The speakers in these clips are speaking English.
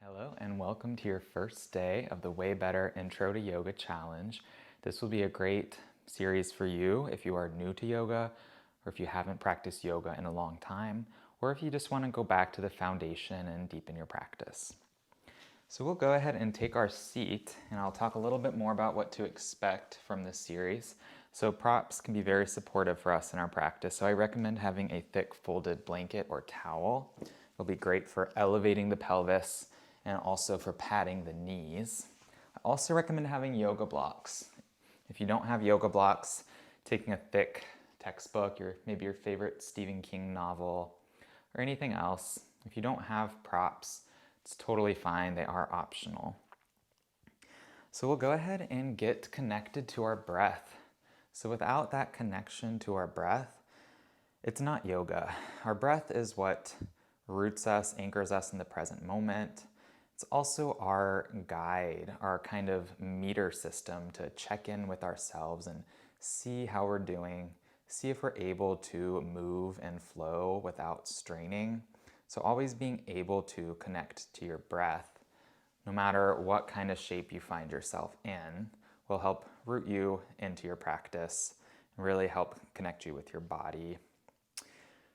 Hello and welcome to your first day of the WayBetter Intro to Yoga Challenge. This will be a great series for you if you are new to yoga, or if you haven't practiced yoga in a long time, or if you just want to go back to the foundation and deepen your practice. So we'll go ahead and take our seat, and I'll talk a little bit more about what to expect from this series. So props can be very supportive for us in our practice, so I recommend having a thick folded blanket or towel. It'll be great for elevating the pelvis and also for padding the knees. I also recommend having yoga blocks. If you don't have yoga blocks, taking a thick textbook, maybe your favorite Stephen King novel, or anything else. If you don't have props, it's totally fine, they are optional. So we'll go ahead and get connected to our breath. So without that connection to our breath, it's not yoga. Our breath is what roots us, anchors us in the present moment. It's also our guide, our kind of meter system to check in with ourselves and see how we're doing, see if we're able to move and flow without straining. So always being able to connect to your breath, no matter what kind of shape you find yourself in, will help root you into your practice and really help connect you with your body.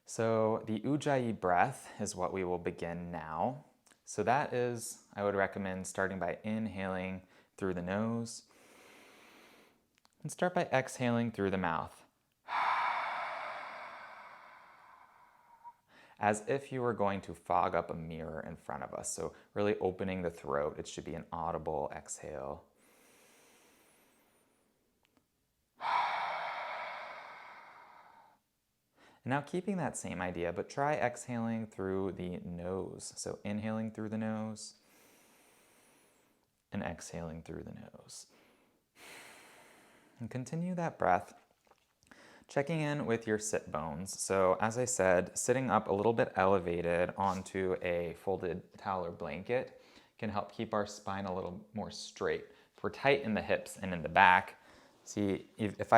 So the Ujjayi breath is what we will begin now. So that is, I would recommend starting by inhaling through the nose and start by exhaling through the mouth. As if you were going to fog up a mirror in front of us. So really opening the throat. It should be an audible exhale. And now keeping that same idea, but try exhaling through the nose. So inhaling through the nose and exhaling through the nose. And continue that breath, checking in with your sit bones. So as I said, sitting up a little bit elevated onto a folded towel or blanket can help keep our spine a little more straight. If we're tight in the hips and in the back, see, if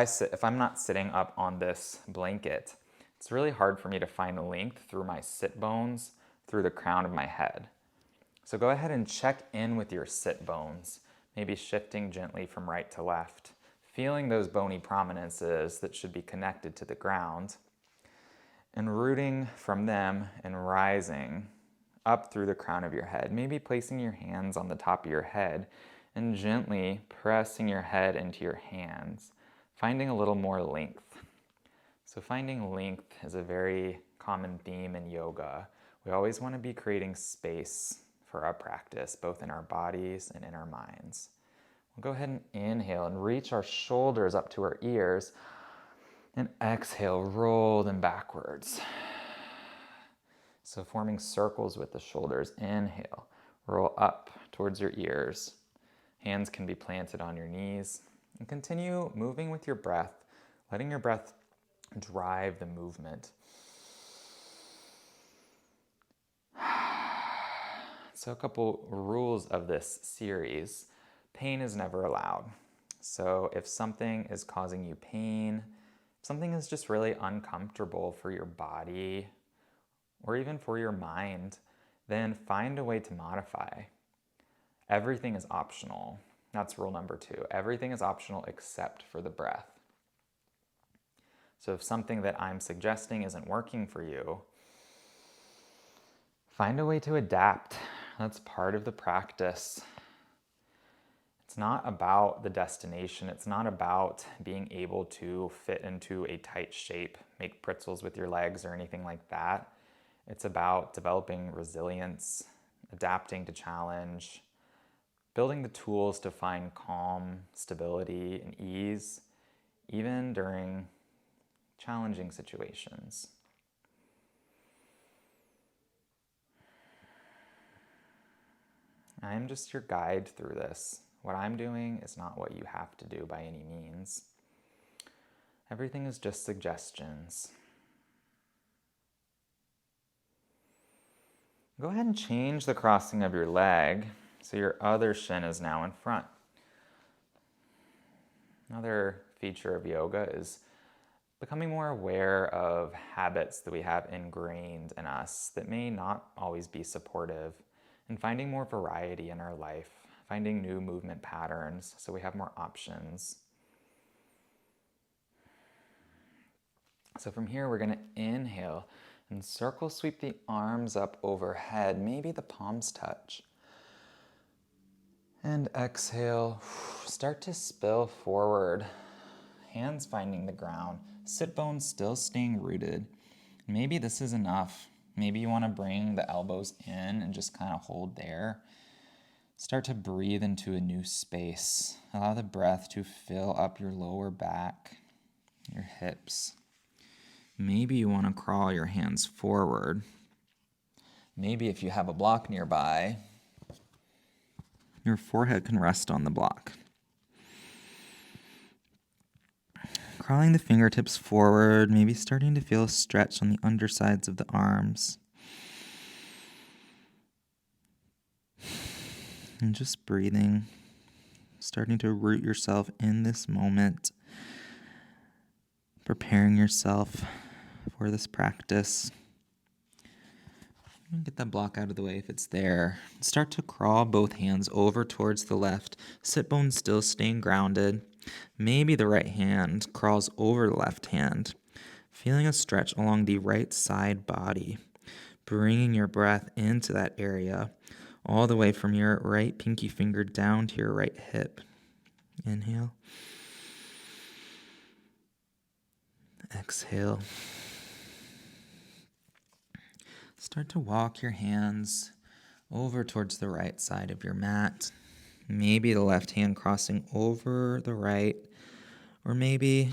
I'm not sitting up on this blanket, it's really hard for me to find length through my sit bones, through the crown of my head. So go ahead and check in with your sit bones, maybe shifting gently from right to left, feeling those bony prominences that should be connected to the ground, and rooting from them and rising up through the crown of your head, maybe placing your hands on the top of your head and gently pressing your head into your hands, finding a little more length. So finding length is a very common theme in yoga. We always want to be creating space for our practice, both in our bodies and in our minds. We'll go ahead and inhale and reach our shoulders up to our ears, and exhale, roll them backwards. So forming circles with the shoulders. Inhale, roll up towards your ears. Hands can be planted on your knees. And continue moving with your breath, letting your breath drive the movement. So a couple rules of this series. Pain is never allowed. So if something is causing you pain, if something is just really uncomfortable for your body or even for your mind, then find a way to modify. Everything is optional. That's rule number 2. Everything is optional except for the breath. So if something that I'm suggesting isn't working for you, find a way to adapt. That's part of the practice. It's not about the destination. It's not about being able to fit into a tight shape, make pretzels with your legs or anything like that. It's about developing resilience, adapting to challenge, building the tools to find calm, stability, and ease, even during challenging situations. I am just your guide through this. What I'm doing is not what you have to do by any means. Everything is just suggestions. Go ahead and change the crossing of your leg so your other shin is now in front. Another feature of yoga is becoming more aware of habits that we have ingrained in us that may not always be supportive, and finding more variety in our life, finding new movement patterns so we have more options. So from here, we're going to inhale and circle sweep the arms up overhead. Maybe the palms touch. And exhale, start to spill forward. Hands finding the ground. Sit bones still staying rooted. Maybe this is enough. Maybe you want to bring the elbows in and just kind of hold there. Start to breathe into a new space. Allow the breath to fill up your lower back, your hips. Maybe you want to crawl your hands forward. Maybe if you have a block nearby, your forehead can rest on the block. Crawling the fingertips forward, maybe starting to feel a stretch on the undersides of the arms. And just breathing, starting to root yourself in this moment, preparing yourself for this practice. Get that block out of the way if it's there. Start to crawl both hands over towards the left, sit bones still staying grounded. Maybe the right hand crawls over the left hand, feeling a stretch along the right side body, bringing your breath into that area, all the way from your right pinky finger down to your right hip. Inhale. Exhale. Start to walk your hands over towards the right side of your mat. Maybe the left hand crossing over the right, or maybe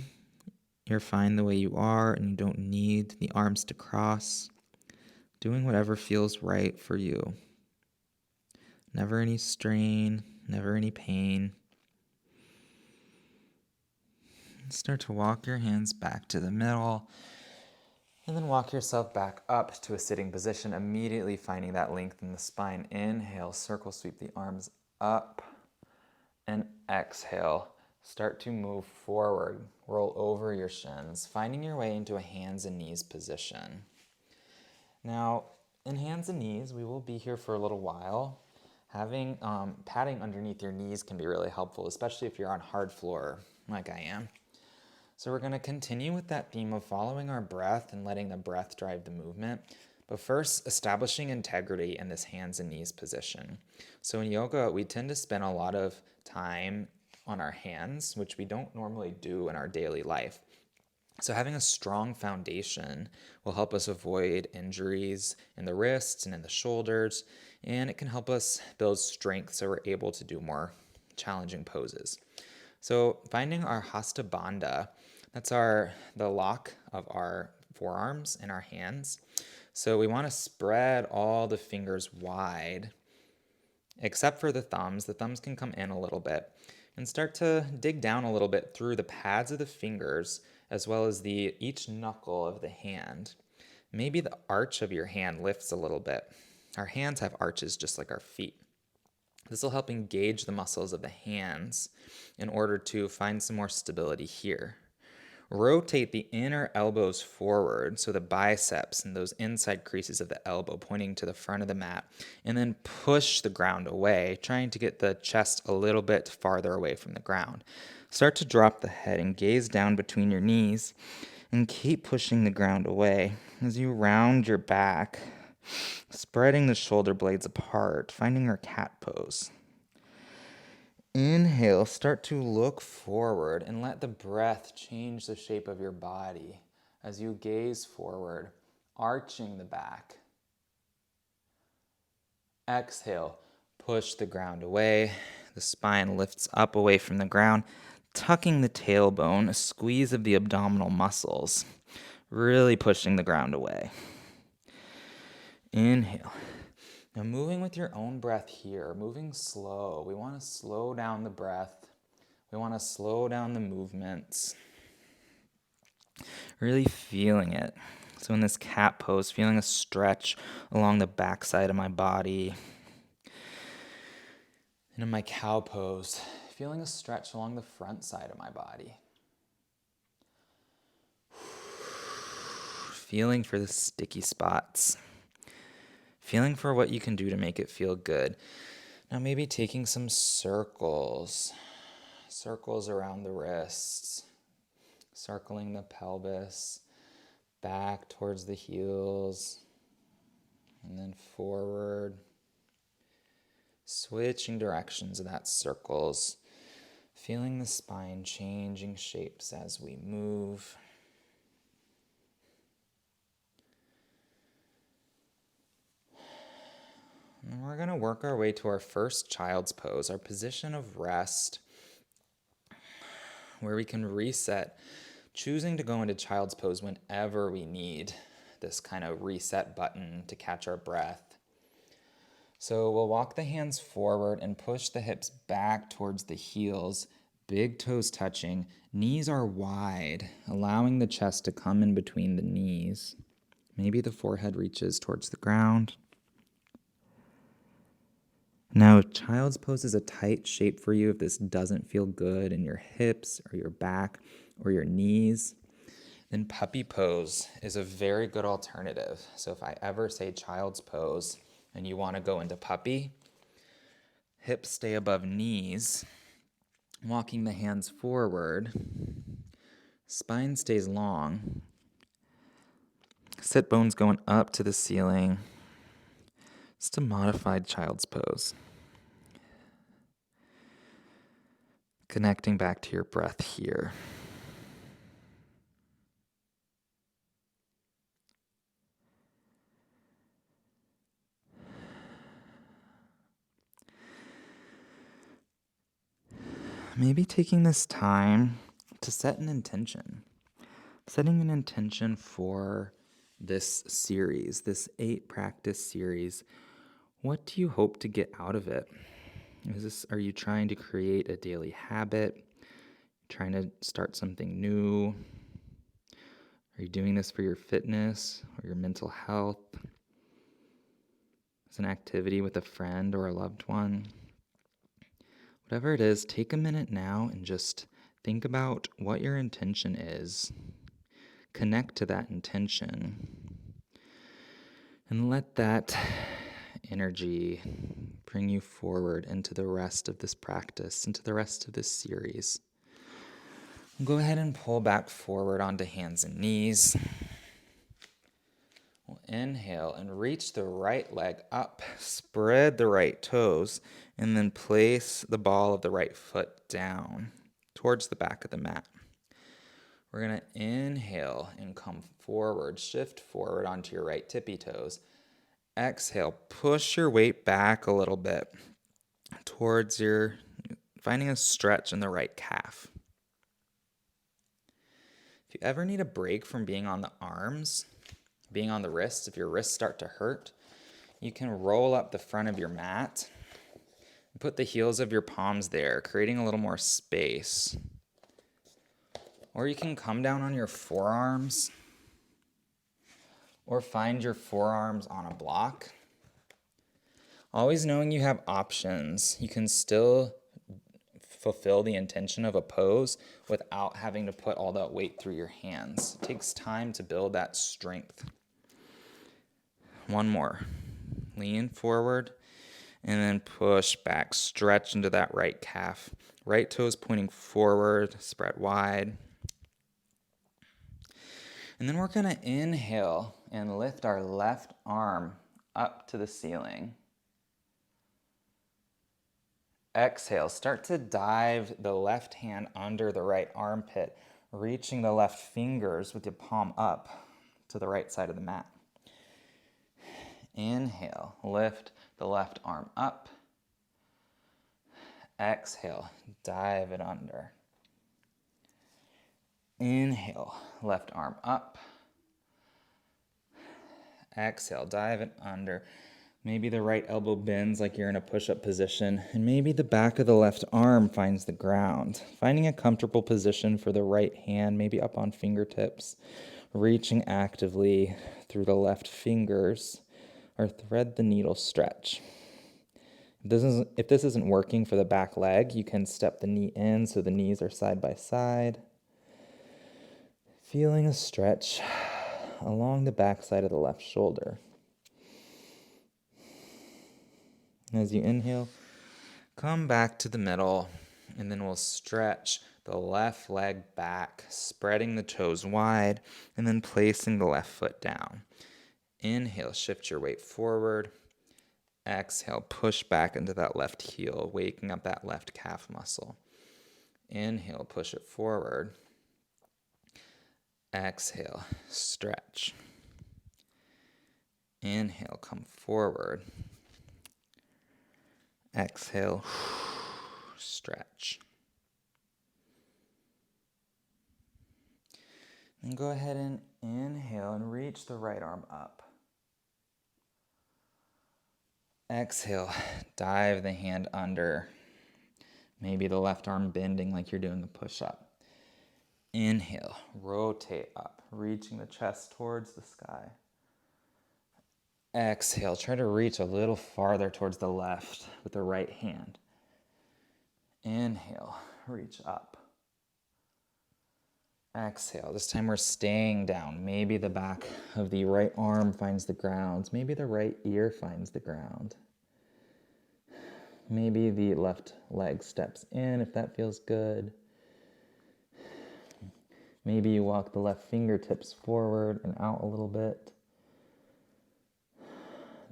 you're fine the way you are and you don't need the arms to cross. Doing whatever feels right for you. Never any strain, never any pain. Start to walk your hands back to the middle. And then walk yourself back up to a sitting position, immediately finding that length in the spine. Inhale, circle sweep the arms up. And exhale, start to move forward. Roll over your shins, finding your way into a hands and knees position. Now, in hands and knees, we will be here for a little while. Having padding underneath your knees can be really helpful, especially if you're on hard floor like I am. So we're going to continue with that theme of following our breath and letting the breath drive the movement. But first, establishing integrity in this hands and knees position. So in yoga, we tend to spend a lot of time on our hands, which we don't normally do in our daily life. So having a strong foundation will help us avoid injuries in the wrists and in the shoulders, and it can help us build strength so we're able to do more challenging poses. So finding our Hasta Bandha, that's the lock of our forearms and our hands. So we want to spread all the fingers wide, except for the thumbs. The thumbs can come in a little bit, and start to dig down a little bit through the pads of the fingers, as well as each knuckle of the hand. Maybe the arch of your hand lifts a little bit. Our hands have arches just like our feet. This will help engage the muscles of the hands in order to find some more stability here. Rotate the inner elbows forward, so the biceps and those inside creases of the elbow pointing to the front of the mat, and then push the ground away, trying to get the chest a little bit farther away from the ground. Start to drop the head and gaze down between your knees, and keep pushing the ground away as you round your back, spreading the shoulder blades apart, finding your cat pose. Inhale, start to look forward and let the breath change the shape of your body as you gaze forward, arching the back. Exhale, push the ground away. The spine lifts up away from the ground, tucking the tailbone, a squeeze of the abdominal muscles, really pushing the ground away. Inhale. Now moving with your own breath here, moving slow. We want to slow down the breath. We want to slow down the movements. Really feeling it. So in this cat pose, feeling a stretch along the backside of my body. And in my cow pose, feeling a stretch along the front side of my body. Feeling for the sticky spots. feeling for what you can do to make it feel good. Now maybe taking some circles around the wrists, circling the pelvis, back towards the heels, and then forward. Switching directions of that circles, feeling the spine changing shapes as we move. And we're going to work our way to our first child's pose, our position of rest, where we can reset, choosing to go into child's pose whenever we need this kind of reset button to catch our breath. So we'll walk the hands forward and push the hips back towards the heels, big toes touching. Knees are wide, allowing the chest to come in between the knees. Maybe the forehead reaches towards the ground. Now, if child's pose is a tight shape for you, if this doesn't feel good in your hips or your back or your knees, then puppy pose is a very good alternative. So if I ever say child's pose, and you want to go into puppy, hips stay above knees, walking the hands forward, spine stays long, sit bones going up to the ceiling. It's a modified child's pose. Connecting back to your breath here. Maybe taking this time to set an intention. Setting an intention for this series, this 8-practice series. What do you hope to get out of it? Are you trying to create a daily habit? Trying to start something new? Are you doing this for your fitness or your mental health? As an activity with a friend or a loved one? Whatever it is, take a minute now and just think about what your intention is. Connect to that intention. And let that energy bring you forward into the rest of this practice, into the rest of this series. Go ahead and pull back forward onto hands and knees. We'll inhale and reach the right leg up, spread the right toes, and then place the ball of the right foot down towards the back of the mat. We're going to inhale and come forward, shift forward onto your right tippy toes. Exhale, push your weight back a little bit towards finding a stretch in the right calf. If you ever need a break from being on the arms, being on the wrists, if your wrists start to hurt, you can roll up the front of your mat and put the heels of your palms there, creating a little more space. Or you can come down on your forearms or find your forearms on a block. Always knowing you have options, you can still fulfill the intention of a pose without having to put all that weight through your hands. It takes time to build that strength. One more. Lean forward and then push back. Stretch into that right calf. Right toes pointing forward, spread wide. And then we're going to inhale and lift our left arm up to the ceiling. Exhale, start to dive the left hand under the right armpit, reaching the left fingers with your palm up to the right side of the mat. Inhale, lift the left arm up. Exhale, dive it under. Inhale, left arm up. Exhale, dive it under. Maybe the right elbow bends like you're in a push-up position, and maybe the back of the left arm finds the ground. Finding a comfortable position for the right hand, maybe up on fingertips, reaching actively through the left fingers, or thread the needle stretch. If this isn't working for the back leg, you can step the knee in so the knees are side by side. Feeling a stretch along the back side of the left shoulder. And as you inhale, come back to the middle, and then we'll stretch the left leg back, spreading the toes wide, and then placing the left foot down. Inhale, shift your weight forward. Exhale, push back into that left heel, waking up that left calf muscle. Inhale, push it forward. Exhale, stretch. Inhale, come forward. Exhale, stretch. Then go ahead and inhale and reach the right arm up. Exhale, dive the hand under. Maybe the left arm bending like you're doing a push-up. Inhale, rotate up, reaching the chest towards the sky. Exhale, try to reach a little farther towards the left with the right hand. Inhale, reach up. Exhale, this time we're staying down. Maybe the back of the right arm finds the ground. Maybe the right ear finds the ground. Maybe the left leg steps in if that feels good. Maybe you walk the left fingertips forward and out a little bit.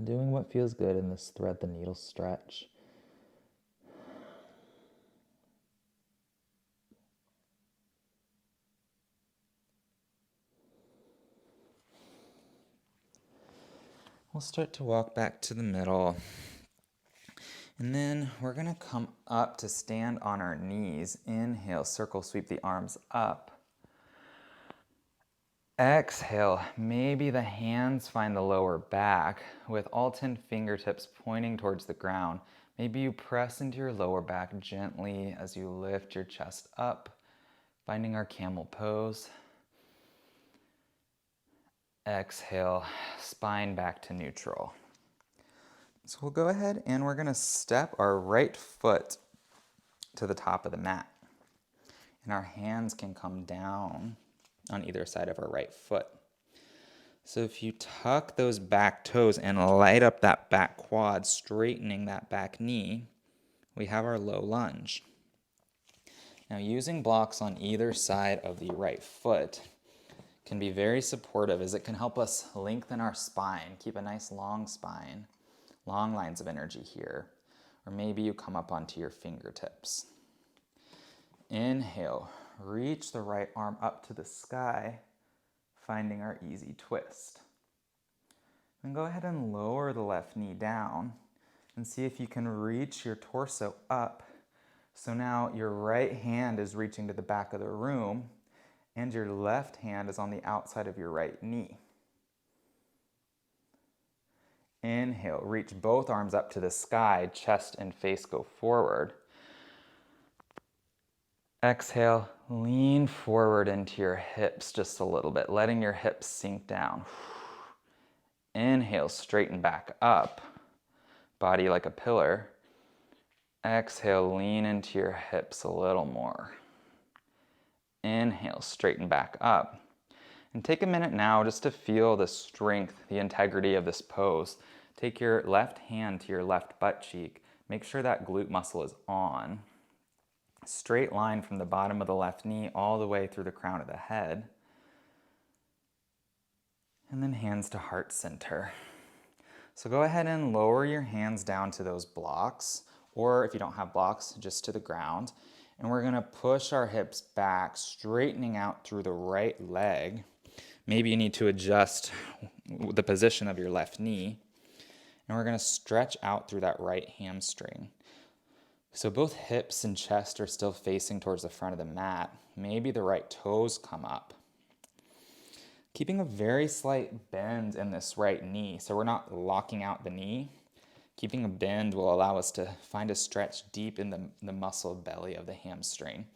Doing what feels good in this thread the needle stretch. We'll start to walk back to the middle. And then we're going to come up to stand on our knees. Inhale, circle sweep the arms up. Exhale, maybe the hands find the lower back with all 10 fingertips pointing towards the ground. Maybe you press into your lower back gently as you lift your chest up, finding our camel pose. Exhale, spine back to neutral. So we'll go ahead and we're going to step our right foot to the top of the mat. And our hands can come down on either side of our right foot. So if you tuck those back toes and light up that back quad, straightening that back knee, we have our low lunge. Now using blocks on either side of the right foot can be very supportive as it can help us lengthen our spine, keep a nice long spine, long lines of energy here. Or maybe you come up onto your fingertips. Inhale, reach the right arm up to the sky, finding our easy twist. Then go ahead and lower the left knee down and see if you can reach your torso up. So now your right hand is reaching to the back of the room and your left hand is on the outside of your right knee. Inhale, reach both arms up to the sky, chest and face go forward. Exhale, lean forward into your hips just a little bit, letting your hips sink down. Inhale, straighten back up, body like a pillar. Exhale, lean into your hips a little more. Inhale, straighten back up. And take a minute now just to feel the strength, the integrity of this pose. Take your left hand to your left butt cheek. Make sure that glute muscle is on. Straight line from the bottom of the left knee all the way through the crown of the head. And then hands to heart center. So go ahead and lower your hands down to those blocks, or if you don't have blocks, just to the ground. And we're gonna push our hips back, straightening out through the right leg. Maybe you need to adjust the position of your left knee. And we're gonna stretch out through that right hamstring. So both hips and chest are still facing towards the front of the mat. Maybe the right toes come up. Keeping a very slight bend in this right knee, so we're not locking out the knee. Keeping a bend will allow us to find a stretch deep in the muscle belly of the hamstring.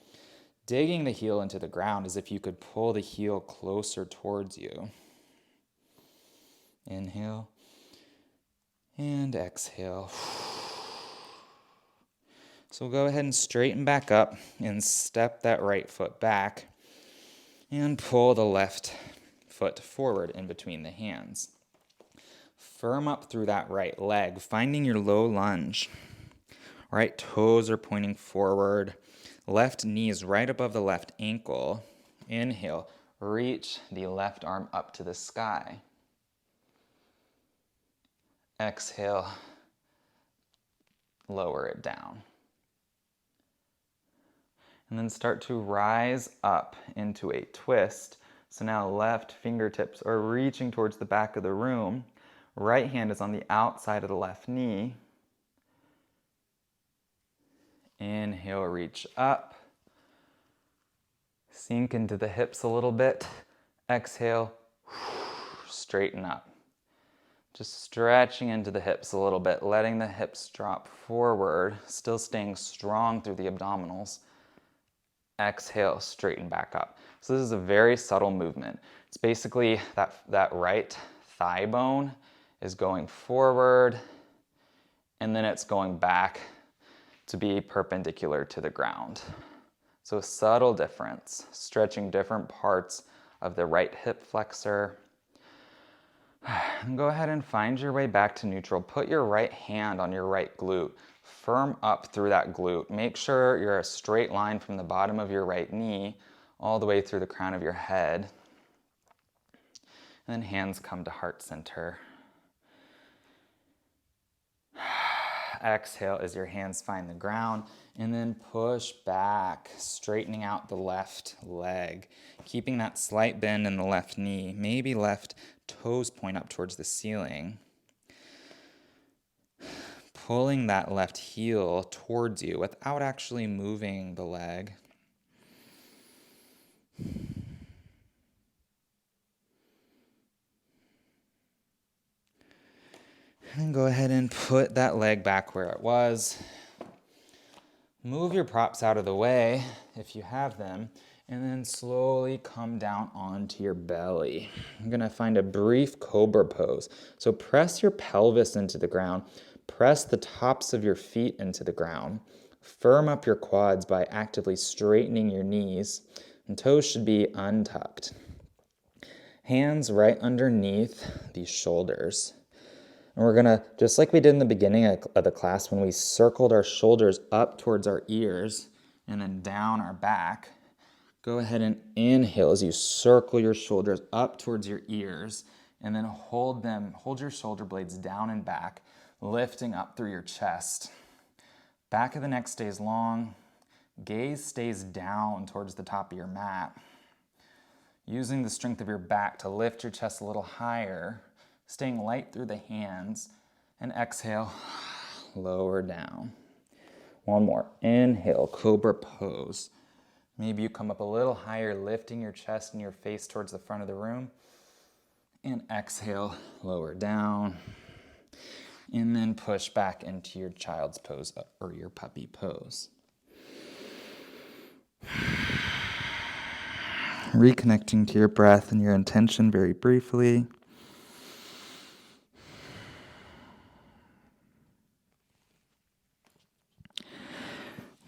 Digging the heel into the ground as if you could pull the heel closer towards you. Inhale and exhale. So we'll go ahead and straighten back up and step that right foot back and pull the left foot forward in between the hands. Firm up through that right leg, finding your low lunge. Right toes are pointing forward. Left knee is right above the left ankle. Inhale, reach the left arm up to the sky. Exhale, lower it down. And then start to rise up into a twist. So now left fingertips are reaching towards the back of the room. Right hand is on the outside of the left knee. Inhale, reach up. Sink into the hips a little bit. Exhale, straighten up. Just stretching into the hips a little bit, letting the hips drop forward, still staying strong through the abdominals. Exhale, straighten back up. So this is a very subtle movement. It's basically that right thigh bone is going forward, and then it's going back to be perpendicular to the ground. So a subtle difference, stretching different parts of the right hip flexor. And go ahead and find your way back to neutral. Put your right hand on your right glute. Firm up through that glute. Make sure you're a straight line from the bottom of your right knee all the way through the crown of your head. And then hands come to heart center. Exhale as your hands find the ground, and then push back, straightening out the left leg, keeping that slight bend in the left knee. Maybe left toes point up towards the ceiling. Pulling that left heel towards you without actually moving the leg. And go ahead and put that leg back where it was. Move your props out of the way if you have them, and then slowly come down onto your belly. I'm gonna find a brief cobra pose. So press your pelvis into the ground, press the tops of your feet into the ground, firm up your quads by actively straightening your knees, and toes should be untucked. Hands right underneath the shoulders. And we're gonna, just like we did in the beginning of the class when we circled our shoulders up towards our ears and then down our back, go ahead and inhale as you circle your shoulders up towards your ears, and then hold your shoulder blades down and back, lifting up through your chest. Back of the neck stays long, gaze stays down towards the top of your mat. Using the strength of your back to lift your chest a little higher, staying light through the hands, and exhale, lower down. One more, inhale, cobra pose. Maybe you come up a little higher, lifting your chest and your face towards the front of the room, and exhale, lower down, and then push back into your child's pose or your puppy pose. Reconnecting to your breath and your intention very briefly.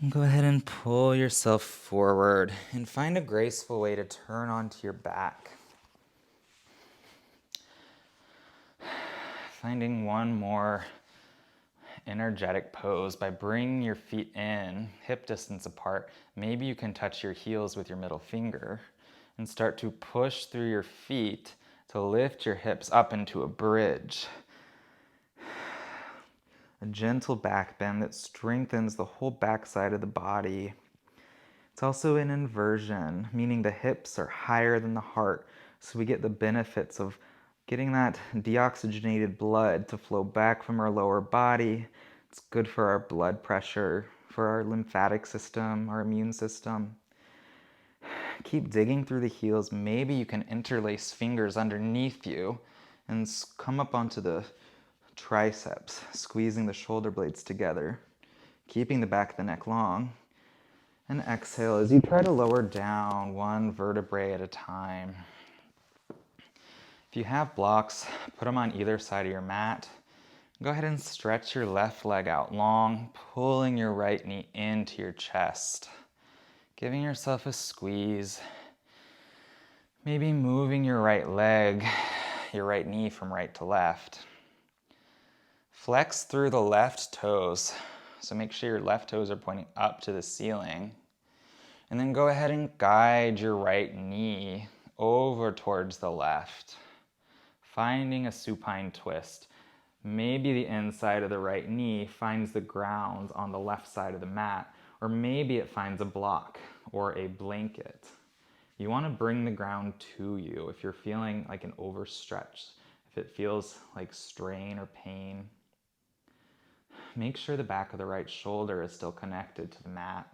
Go ahead and pull yourself forward and find a graceful way to turn onto your back. Finding one more energetic pose by bringing your feet in, hip distance apart. Maybe you can touch your heels with your middle finger and start to push through your feet to lift your hips up into a bridge. A gentle back bend that strengthens the whole backside of the body. It's also an inversion, meaning the hips are higher than the heart, so we get the benefits of getting that deoxygenated blood to flow back from our lower body. It's good for our blood pressure, for our lymphatic system, our immune system. Keep digging through the heels. Maybe you can interlace fingers underneath you and come up onto the triceps, squeezing the shoulder blades together, keeping the back of the neck long. And exhale as you try to lower down one vertebrae at a time. If you have blocks, put them on either side of your mat. Go ahead and stretch your left leg out long, pulling your right knee into your chest, giving yourself a squeeze. Maybe moving your right leg, your right knee from right to left. Flex through the left toes. So make sure your left toes are pointing up to the ceiling. And then go ahead and guide your right knee over towards the left, finding a supine twist. Maybe the inside of the right knee finds the ground on the left side of the mat, or maybe it finds a block or a blanket. You want to bring the ground to you if you're feeling like an overstretch, if it feels like strain or pain. Make sure the back of the right shoulder is still connected to the mat.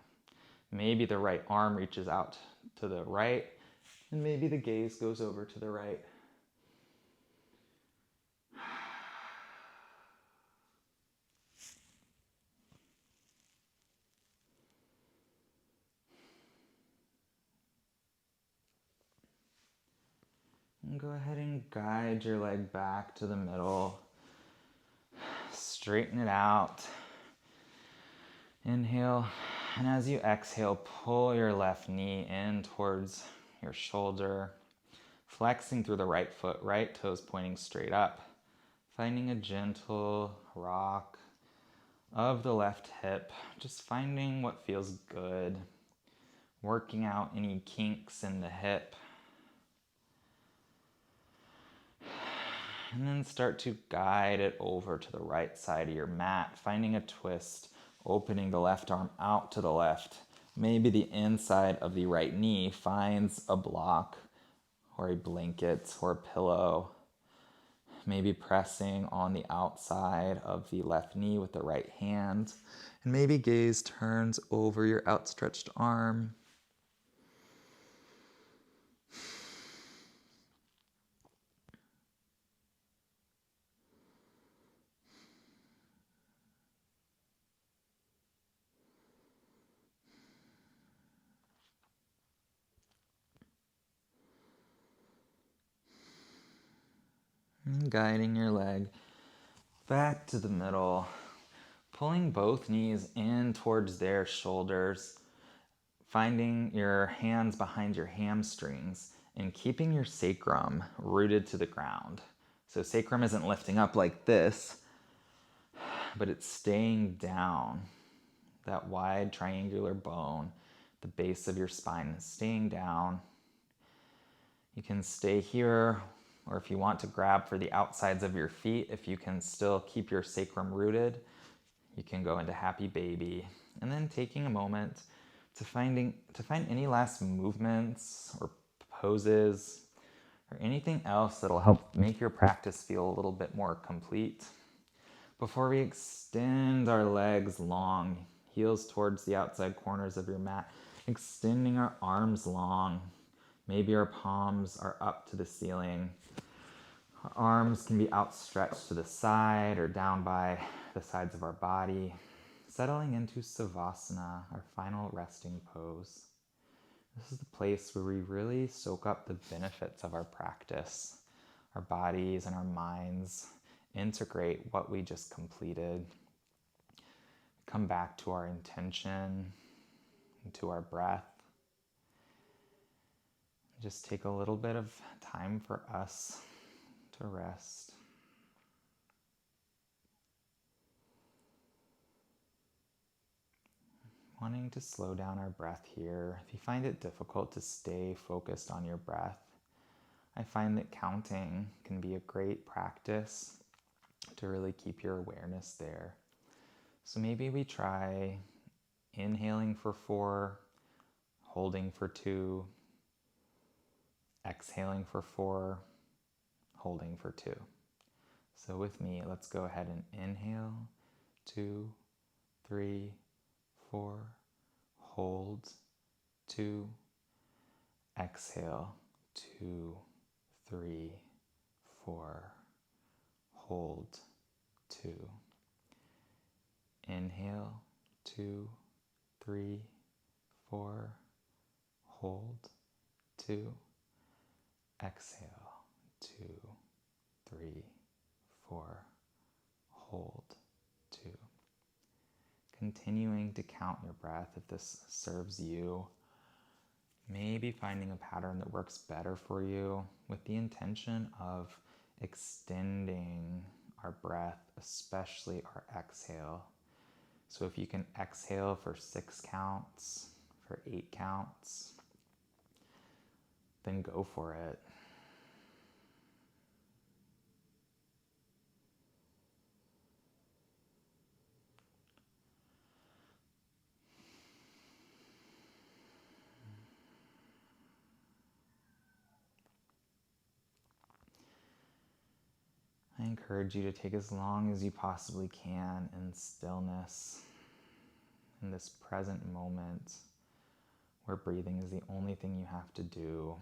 Maybe the right arm reaches out to the right, and maybe the gaze goes over to the right. And go ahead and guide your leg back to the middle. Straighten it out. Inhale, and as you exhale, pull your left knee in towards your shoulder, flexing through the right foot, right toes pointing straight up, finding a gentle rock of the left hip, just finding what feels good, working out any kinks in the hip. And then start to guide it over to the right side of your mat, finding a twist, opening the left arm out to the left. Maybe the inside of the right knee finds a block or a blanket or a pillow. Maybe pressing on the outside of the left knee with the right hand. And maybe gaze turns over your outstretched arm. And guiding your leg back to the middle, pulling both knees in towards their shoulders, finding your hands behind your hamstrings, and keeping your sacrum rooted to the ground. So sacrum isn't lifting up like this, but it's staying down. That wide triangular bone, the base of your spine is staying down. You can stay here, or if you want to grab for the outsides of your feet, if you can still keep your sacrum rooted, you can go into happy baby. And then taking a moment to find any last movements or poses or anything else that'll help make your practice feel a little bit more complete. Before we extend our legs long, heels towards the outside corners of your mat, extending our arms long. Maybe our palms are up to the ceiling. Our arms can be outstretched to the side or down by the sides of our body, settling into Savasana, our final resting pose. This is the place where we really soak up the benefits of our practice. Our bodies and our minds integrate what we just completed. Come back to our intention and to our breath. Just take a little bit of time for us to rest. Wanting to slow down our breath here. If you find it difficult to stay focused on your breath, I find that counting can be a great practice to really keep your awareness there. So maybe we try inhaling for 4, holding for 2, exhaling for 4, holding for 2. So with me, let's go ahead and inhale, 2, 3, 4, hold, 2, exhale, 2, 3, 4, hold, 2. Inhale, 2, 3, 4, hold, 2, exhale, 2, 3, 4, hold, 2. Continuing to count your breath if this serves you. Maybe finding a pattern that works better for you with the intention of extending our breath, especially our exhale. So if you can exhale for 6 counts, for 8 counts, then go for it. I encourage you to take as long as you possibly can in stillness, in this present moment where breathing is the only thing you have to do.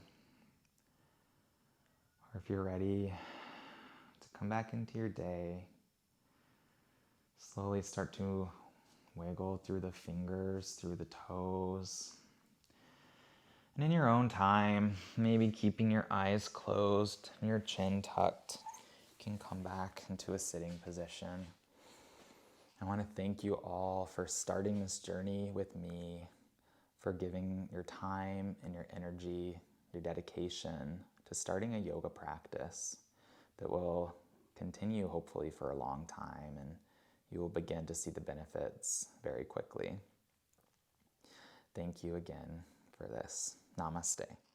Or if you're ready to come back into your day, slowly start to wiggle through the fingers, through the toes. And in your own time, maybe keeping your eyes closed and your chin tucked, you can come back into a sitting position. I want to thank you all for starting this journey with me, for giving your time and your energy, your dedication to starting a yoga practice that will continue hopefully for a long time, and you will begin to see the benefits very quickly. Thank you again for this. Namaste.